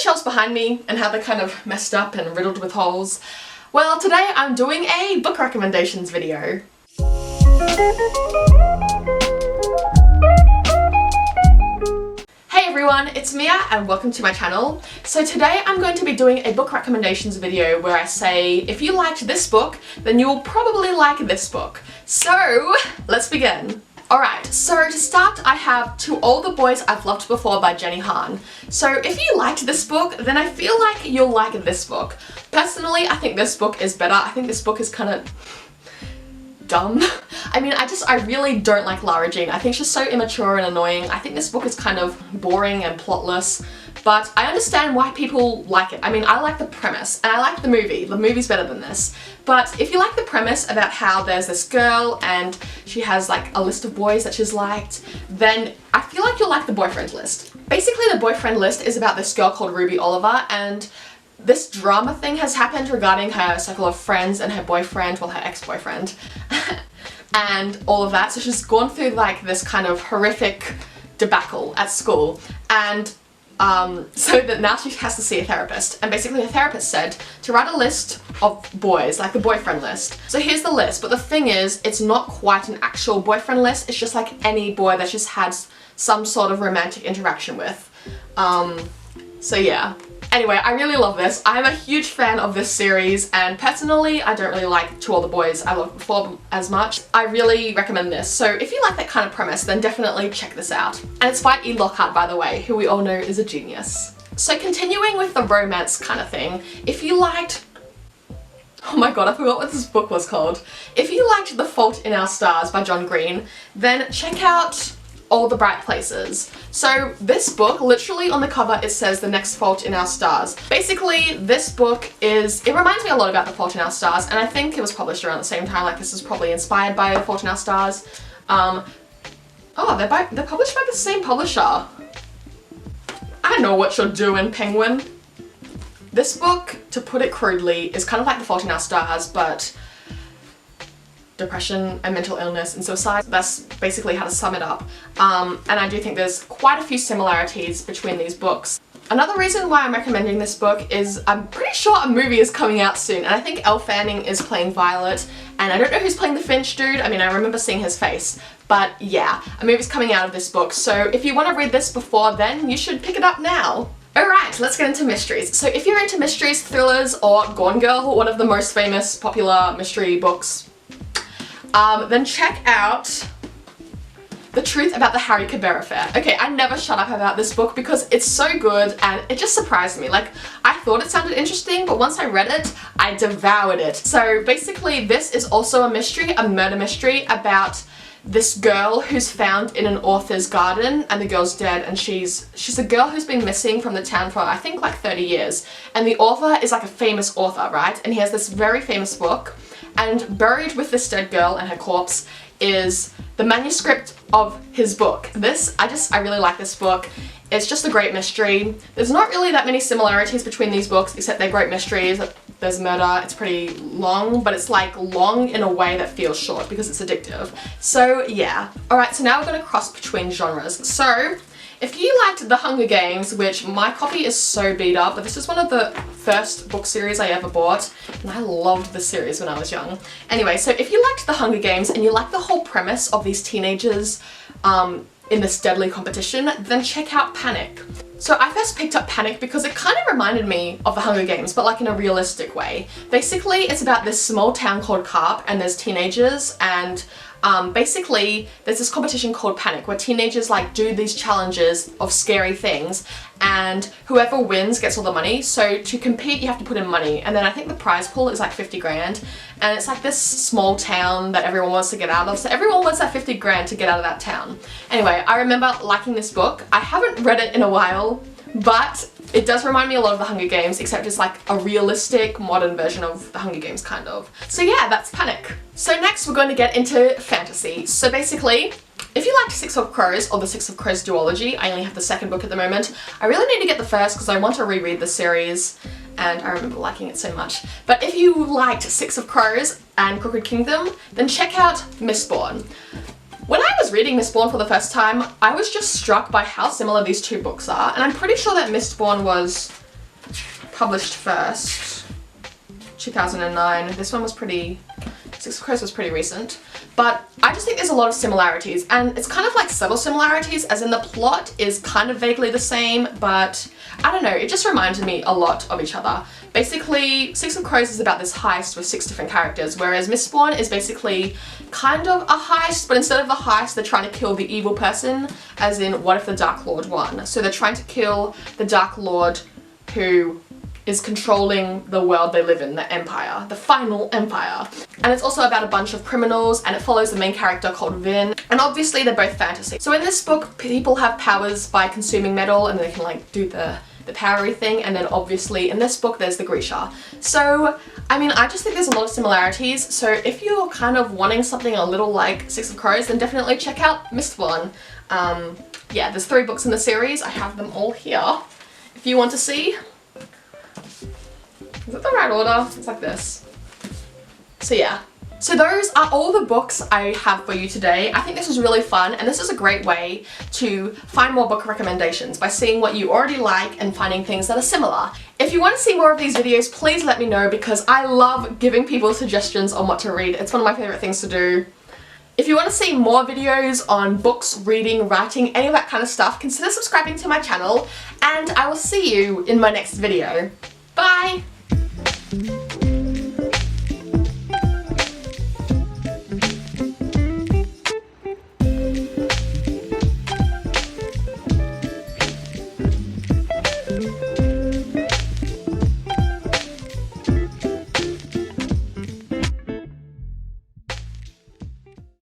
shelves behind me and how they're kind of messed up and riddled with holes? Well, today I'm doing a book recommendations video. Hey everyone, it's Mia and welcome to my channel. So today I'm going to be doing a book recommendations video where I say if you liked this book, then you will probably like this book. So let's begin. Alright, so to start I have To All the Boys I've Loved Before by Jenny Han. So if you liked this book, then I feel like you'll like this book. Personally, I think this book is better. I think this book is kind of dumb. I mean, I really don't like Lara Jean. I think she's so immature and annoying. I think this book is kind of boring and plotless, but I understand why people like it. I mean, I like the premise, and I like the movie. The movie's better than this. But if you like the premise about how there's this girl and she has like a list of boys that she's liked, then I feel like you'll like the boyfriend list. Basically, the boyfriend list is about this girl called Ruby Oliver, and this drama thing has happened regarding her circle of friends and her boyfriend, well, her ex-boyfriend, and all of that. So she's gone through like this kind of horrific debacle at school, and so that now she has to see a therapist. And basically her therapist said to write a list of boys, like the boyfriend list. So here's the list, but the thing is, it's not quite an actual boyfriend list, it's just like any boy that she's had some sort of romantic interaction with. So yeah. Anyway, I really love this. I'm a huge fan of this series, and personally, I don't really like To All the Boys I Loved Before as much. I really recommend this. So if you like that kind of premise, then definitely check this out. And it's by E. Lockhart, by the way, who we all know is a genius. So continuing with the romance kind of thing, if you liked... Oh my god, I forgot what this book was called. If you liked The Fault in Our Stars by John Green, then check out All the Bright Places. So this book, literally on the cover it says The Next Fault in Our Stars. Basically this book it reminds me a lot about The Fault in Our Stars, and I think it was published around the same time, like this is probably inspired by The Fault in Our Stars. Oh, they're published by the same publisher. I know what you're doing, Penguin. This book, to put it crudely, is kind of like The Fault in Our Stars, but depression and mental illness and suicide. That's basically how to sum it up. And I do think there's quite a few similarities between these books. Another reason why I'm recommending this book is I'm pretty sure a movie is coming out soon, and I think Elle Fanning is playing Violet, and I don't know who's playing the Finch dude. I mean, I remember seeing his face, but yeah, a movie's coming out of this book, so if you want to read this before then, you should pick it up now. Alright, let's get into mysteries. So if you're into mysteries, thrillers, or Gone Girl, one of the most famous, popular mystery books, then check out The Truth About the Harry Caber Affair. Okay, I never shut up about this book because it's so good and it just surprised me. Like, I thought it sounded interesting, but once I read it, I devoured it. So basically this is also a mystery, a murder mystery about this girl who's found in an author's garden, and the girl's dead, and she's a girl who's been missing from the town for I think like 30 years. And the author is like a famous author, right? And he has this very famous book, and buried with this dead girl and her corpse is the manuscript of his book. I really like this book. It's just a great mystery. There's not really that many similarities between these books, except they're great mysteries. There's murder, it's pretty long, but it's like long in a way that feels short because it's addictive. So yeah. Alright, so now we're gonna cross between genres. So if you liked The Hunger Games, which my copy is so beat up, but this is one of the first book series I ever bought, and I loved the series when I was young. Anyway, so if you liked The Hunger Games and you like the whole premise of these teenagers in this deadly competition, then check out Panic. So I first picked up Panic because it kind of reminded me of The Hunger Games, but like in a realistic way. Basically, it's about this small town called Carp, and there's teenagers, and basically there's this competition called Panic where teenagers like do these challenges of scary things, and whoever wins gets all the money. So to compete you have to put in money, and then I think the prize pool is like 50 grand, and it's like this small town that everyone wants to get out of, so everyone wants that 50 grand to get out of that town. Anyway, I remember liking this book. I haven't read it in a while, but it does remind me a lot of The Hunger Games, except it's like a realistic, modern version of The Hunger Games, kind of. So yeah, that's Panic. So next we're going to get into fantasy. So basically, if you liked Six of Crows or the Six of Crows duology, I only have the second book at the moment. I really need to get the first because I want to reread the series, and I remember liking it so much. But if you liked Six of Crows and Crooked Kingdom, then check out Mistborn. When I was reading Mistborn for the first time, I was just struck by how similar these two books are, and I'm pretty sure that Mistborn was published first, 2009. This one was Six of Crows was pretty recent. But I just think there's a lot of similarities, and it's kind of like subtle similarities, as in the plot is kind of vaguely the same, but I don't know, it just reminded me a lot of each other. Basically, Six of Crows is about this heist with 6 different characters, whereas Mistborn is basically kind of a heist, but instead of a heist, they're trying to kill the evil person, as in, what if the Dark Lord won? So they're trying to kill the Dark Lord who is controlling the world they live in, the Empire, the final Empire. And it's also about a bunch of criminals, and it follows the main character called Vin. And obviously they're both fantasy. So in this book, people have powers by consuming metal, and they can like do the powery thing, and then obviously in this book there's the Grisha. So, I mean, I just think there's a lot of similarities, so if you're kind of wanting something a little like Six of Crows, then definitely check out Mistborn. Yeah, there's 3 books in the series. I have them all here if you want to see. Is it the right order? It's like this. So yeah. So those are all the books I have for you today. I think this was really fun, and this is a great way to find more book recommendations by seeing what you already like and finding things that are similar. If you want to see more of these videos, please let me know, because I love giving people suggestions on what to read. It's one of my favorite things to do. If you want to see more videos on books, reading, writing, any of that kind of stuff, consider subscribing to my channel, and I will see you in my next video. Bye!